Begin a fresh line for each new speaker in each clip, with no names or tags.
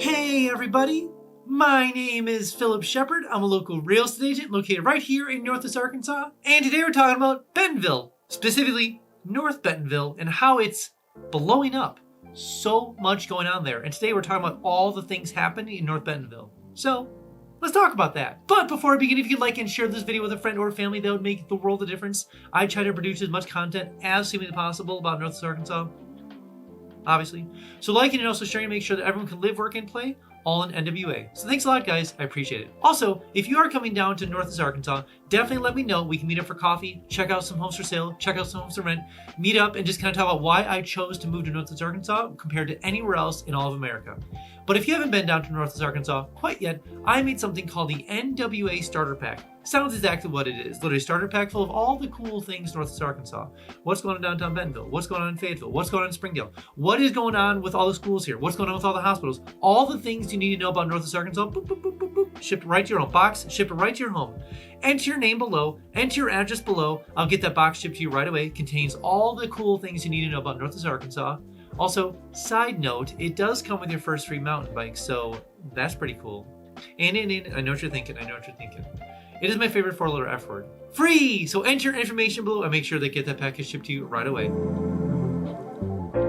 Hey everybody, my name is Phillip Shepard. I'm a local real estate agent located right here in Northwest Arkansas. And today we're talking about Bentonville, specifically North Bentonville, and how it's blowing up. So much going on there. And today we're talking about all the things happening in North Bentonville. So let's talk about that. But before I begin, if you could like and share this video with a friend or family, that would make the world of difference. I try to produce as much content as humanly possible about Northwest Arkansas, obviously. So liking and also sharing to make sure that everyone can live, work, and play all in NWA. So thanks a lot, guys. I appreciate it. Also, if you are coming down to Northwest Arkansas, definitely let me know. We can meet up for coffee, check out some homes for sale, check out some homes to rent, meet up, and just kind of talk about why I chose to move to Northwest Arkansas compared to anywhere else in all of America. But if you haven't been down to Northwest Arkansas quite yet, I made something called the NWA Starter Pack. Sounds exactly what it is. Literally a starter pack full of all the cool things Northwest Arkansas. What's going on downtown Bentonville? What's going on in Fayetteville? What's going on in Springdale? What is going on with all the schools here? What's going on with all the hospitals? All the things you need to know about Northwest Arkansas, boop, boop, boop, boop, boop, shipped right to your home. Box, ship it right to your home. Enter your name below, enter your address below. I'll get that box shipped to you right away. It contains all the cool things you need to know about Northwest Arkansas. Also, side note, it does come with your first free mountain bike, so that's pretty cool. And I know what you're thinking. It is my favorite four-letter F word. Free! So enter information below and make sure they get that package shipped to you right away.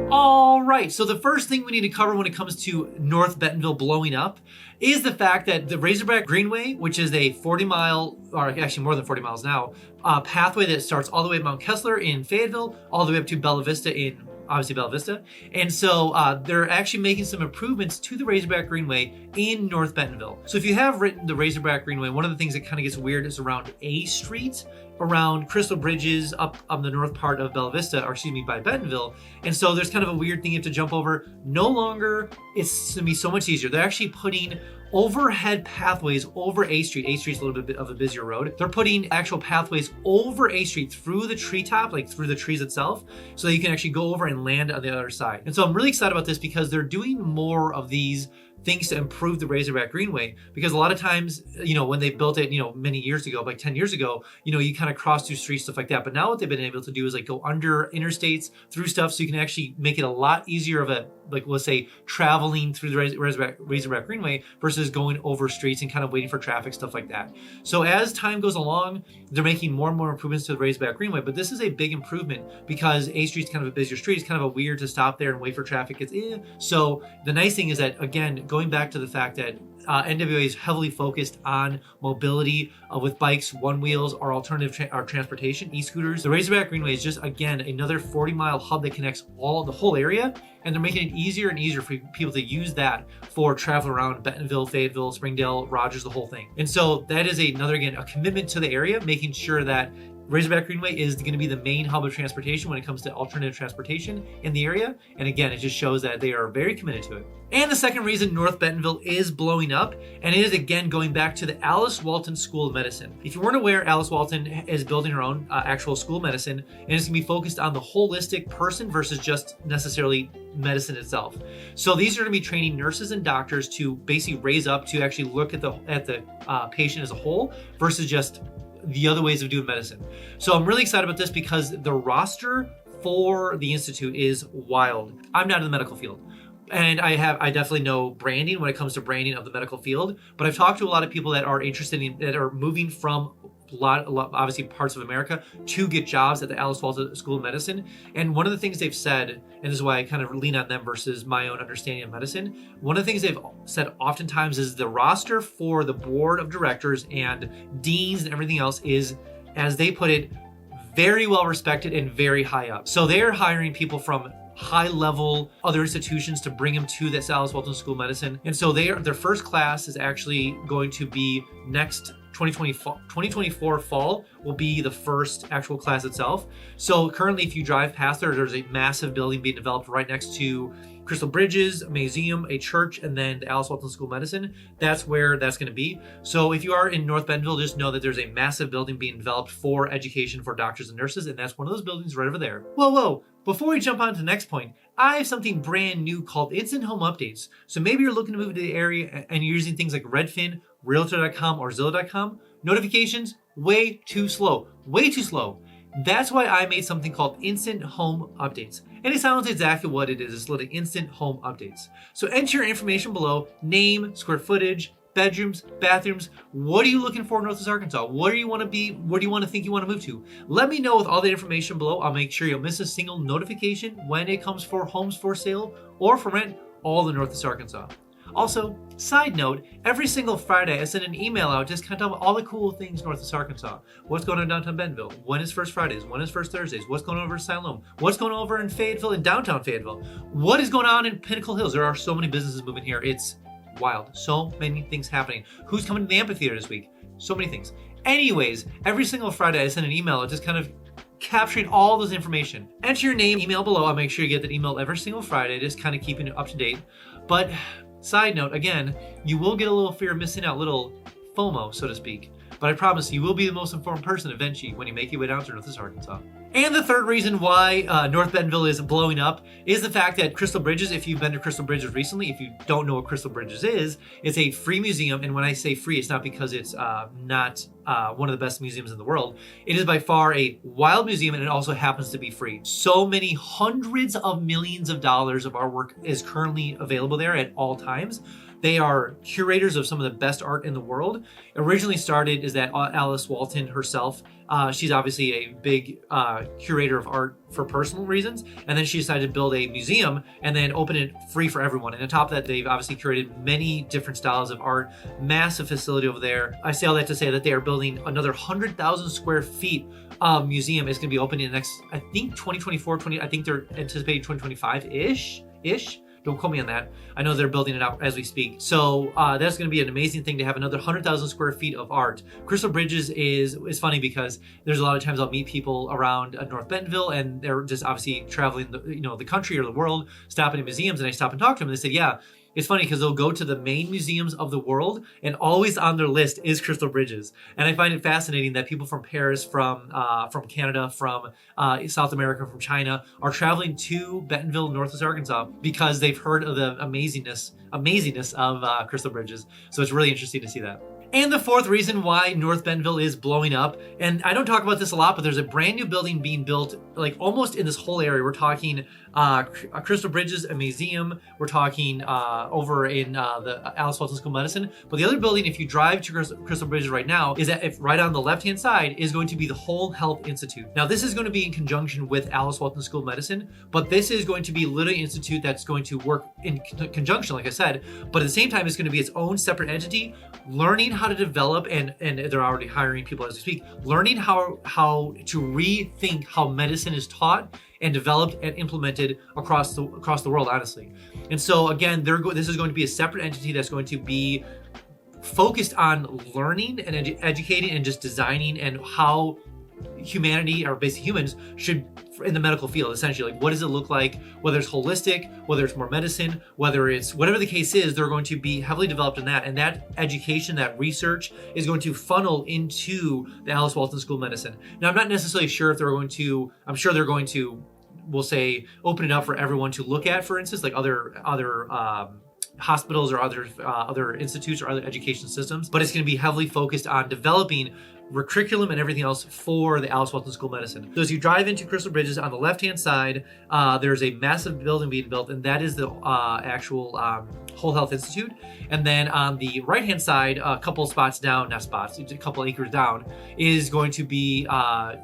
All right, so the first thing we need to cover when it comes to North Bentonville blowing up is the fact that the Razorback Greenway, which is a 40-mile, or actually more than 40 miles now, pathway that starts all the way at Mount Kessler in Fayetteville, all the way up to Bella Vista in obviously Bella Vista. And so they're actually making some improvements to the Razorback Greenway in North Bentonville. So if you have written the Razorback Greenway, one of the things that kind of gets weird is around A Street, around Crystal Bridges up on the north part of Bella Vista, or excuse me, by Bentonville. And so there's kind of a weird thing you have to jump over. No longer, it's gonna be so much easier. They're actually putting overhead pathways over A Street. A Street's a little bit of a busier road. They're putting actual pathways over A Street through the treetop, like through the trees itself, so that you can actually go over and land on the other side. And so I'm really excited about this because they're doing more of these things to improve the Razorback Greenway, because a lot of times, when they built it, many years ago, like 10 years ago, you kind of cross through streets, stuff like that. But now what they've been able to do is like go under interstates through stuff, so you can actually make it a lot easier of a, like, let's say, traveling through the Razorback Greenway versus going over streets and kind of waiting for traffic, stuff like that. So as time goes along, they're making more and more improvements to the Razorback Greenway, but this is a big improvement because A Street's kind of a busier street. It's kind of a weird to stop there and wait for traffic. So the nice thing is that, again, going back to the fact that NWA is heavily focused on mobility with bikes, one wheels, or alternative transportation, e-scooters. The Razorback Greenway is just, again, another 40-mile hub that connects the whole area, and they're making it easier and easier for people to use that for travel around Bentonville, Fayetteville, Springdale, Rogers, the whole thing. And so that is another, again, a commitment to the area, making sure that Razorback Greenway is going to be the main hub of transportation when it comes to alternative transportation in the area. And again, it just shows that they are very committed to it. And the second reason North Bentonville is blowing up, and it is again going back to the Alice Walton School of Medicine. If you weren't aware, Alice Walton is building her own actual school of medicine, and it's going to be focused on the holistic person versus just necessarily medicine itself. So these are going to be training nurses and doctors to basically raise up to actually look at the patient as a whole versus just the other ways of doing medicine. So I'm really excited about this because the roster for the Institute is wild. I'm not in the medical field, and I definitely know branding when it comes to branding of the medical field, but I've talked to a lot of people that are interested in, that are moving from a lot, obviously parts of America to get jobs at the Alice Walton School of Medicine. And one of the things they've said, and this is why I kind of lean on them versus my own understanding of medicine, one of the things they've said oftentimes is the roster for the board of directors and deans and everything else is, as they put it, very well respected and very high up. So they're hiring people from high-level other institutions to bring them to this Alice Walton School of Medicine. And so their first class is actually going to be next 2024 fall will be the first actual class itself. So currently, if you drive past there's a massive building being developed right next to Crystal Bridges, Amazeum, a church, and then the Alice Walton School of Medicine. That's where that's going to be. So if you are in North Bentonville, just know that there's a massive building being developed for education for doctors and nurses, and that's one of those buildings right over there. Whoa. Before we jump on to the next point, I have something brand new called Instant Home Updates. So maybe you're looking to move to the area and you're using things like Redfin, Realtor.com, or Zillow.com. Notifications, way too slow. That's why I made something called Instant Home Updates. And it sounds exactly what it is. It's literally Instant Home Updates. So enter your information below, name, square footage, bedrooms, bathrooms. What are you looking for in Northwest Arkansas? What do you want to be? Where do you want to think you want to move to? Let me know with all the information below. I'll make sure you'll miss a single notification when it comes for homes for sale or for rent all in Northwest Arkansas. Also, side note, every single Friday I send an email out just kind of all the cool things Northwest Arkansas. What's going on in downtown Bentonville? When is First Fridays? When is First Thursdays? What's going on over in Siloam? What's going on over in Fayetteville, in downtown Fayetteville? What is going on in Pinnacle Hills? There are so many businesses moving here. It's wild. So many things happening. Who's coming to the amphitheater this week? So many things. Anyways, every single Friday I send an email out just kind of capturing all this information. Enter your name, email below. I'll make sure you get that email every single Friday, just kind of keeping it up to date. But side note, again, you will get a little fear of missing out, little FOMO, so to speak. But I promise you will be the most informed person eventually when you make your way down to Northwest Arkansas. And the third reason why North Bentonville is blowing up is the fact that Crystal Bridges, if you've been to Crystal Bridges recently, if you don't know what Crystal Bridges is, it's a free museum. And when I say free, it's not because it's not one of the best museums in the world. It is by far a wild museum, and it also happens to be free. So many hundreds of millions of dollars of artwork is currently available there at all times. They are curators of some of the best art in the world. Originally started is that Alice Walton herself. She's obviously a big curator of art for personal reasons. And then she decided to build a museum and then open it free for everyone. And on top of that, they've obviously curated many different styles of art, massive facility over there. I say all that to say that they are building another 100,000 square feet museum. It's going to be opening in the next, I think 2024, I think they're anticipating 2025-ish. Don't quote me on that. I know they're building it out as we speak. So that's going to be an amazing thing to have another 100,000 square feet of art. Crystal Bridges is funny because there's a lot of times I'll meet people around North Bentonville and they're just obviously traveling the country or the world, stopping in museums, and I stop and talk to them and they say, yeah, it's funny because they'll go to the main museums of the world and always on their list is Crystal Bridges. And I find it fascinating that people from Paris, from Canada, from South America, from China are traveling to Bentonville, Northwest Arkansas because they've heard of the amazingness of Crystal Bridges. So it's really interesting to see that. And the fourth reason why North Bentonville is blowing up, and I don't talk about this a lot, but there's a brand new building being built like almost in this whole area. We're talking Crystal Bridges, Amazeum. We're talking over in the Alice Walton School of Medicine. But the other building, if you drive to Crystal Bridges right now, is that if right on the left-hand side is going to be the Whole Health Institute. Now, this is going to be in conjunction with Alice Walton School of Medicine, but this is going to be literally an institute that's going to work in conjunction, like I said, but at the same time, it's going to be its own separate entity, learning how to develop, and they're already hiring people as we speak, learning how to rethink how medicine is taught and developed and implemented across the world, honestly. And so again, this is going to be a separate entity that's going to be focused on learning and educating and just designing and how humanity, or basically humans, should in the medical field, essentially, like what does it look like, whether it's holistic, whether it's more medicine, whether it's whatever the case is, they're going to be heavily developed in that, and that education, that research is going to funnel into the Alice Walton School of Medicine. Now, I'm not necessarily sure if they're going to, I'm sure they're going to, we'll say, open it up for everyone to look at, for instance, like other hospitals or other institutes or other education systems, but it's going to be heavily focused on developing curriculum and everything else for the Alice Walton School of Medicine. So as you drive into Crystal Bridges, on the left-hand side, there's a massive building being built, and that is the actual Whole Health Institute. And then on the right-hand side, a couple spots down, not spots, a couple acres down, is going to be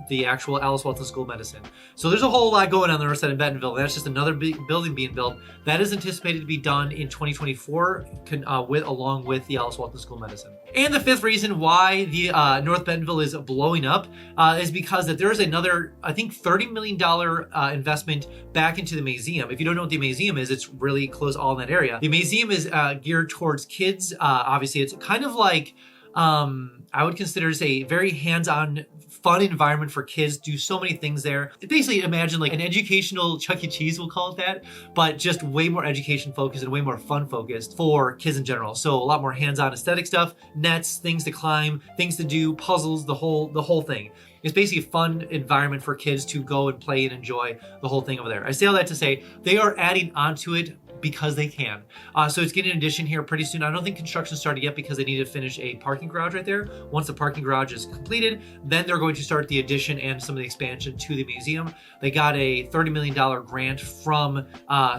the actual Alice Walton School of Medicine. So there's a whole lot going on the north side of Bentonville. That's just another big building being built. That is anticipated to be done in 2024, along with the Alice Walton School of Medicine. And the fifth reason why the North Bentonville is blowing up is because that there is another, I think, $30 million investment back into the Amazeum. If you don't know what the Amazeum is, it's really close all in that area. The Amazeum is geared towards kids. Obviously, it's kind of like, I would consider it a very hands-on, fun environment for kids. Do so many things there. Basically, imagine like an educational Chuck E. Cheese, we'll call it that, but just way more education focused and way more fun focused for kids in general. So a lot more hands-on aesthetic stuff, nets, things to climb, things to do, puzzles, the whole thing. It's basically a fun environment for kids to go and play and enjoy the whole thing over there. I say all that to say they are adding onto it because they can. So it's getting an addition here pretty soon. I don't think construction started yet because they need to finish a parking garage right there. Once the parking garage is completed, then they're going to start the addition and some of the expansion to the museum. They got a $30 million grant from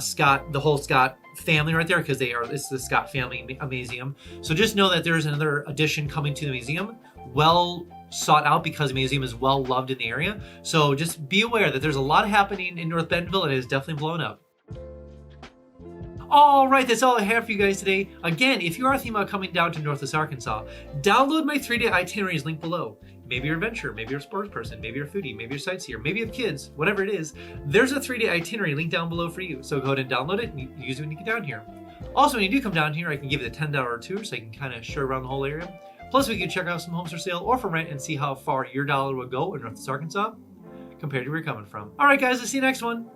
Scott, the whole Scott family right there, because it's the Scott family Amazeum. So just know that there's another addition coming to the museum, well sought out because the museum is well loved in the area. So just be aware that there's a lot happening in North Bentonville and it is definitely blown up. All right, that's all I have for you guys today. Again, if you are thinking about coming down to Northwest Arkansas, download my 3-day itineraries link below. Maybe you're a adventurer, maybe you're a sports person, maybe you're a foodie, maybe you're a sightseer, maybe you have kids, whatever it is, there's a 3-day itinerary link down below for you. So go ahead and download it and use it when you get down here. Also, when you do come down here, I can give you the $10 tour so you can kind of show around the whole area. Plus, we can check out some homes for sale or for rent and see how far your dollar would go in Northwest Arkansas compared to where you're coming from. All right, guys, I'll see you next one.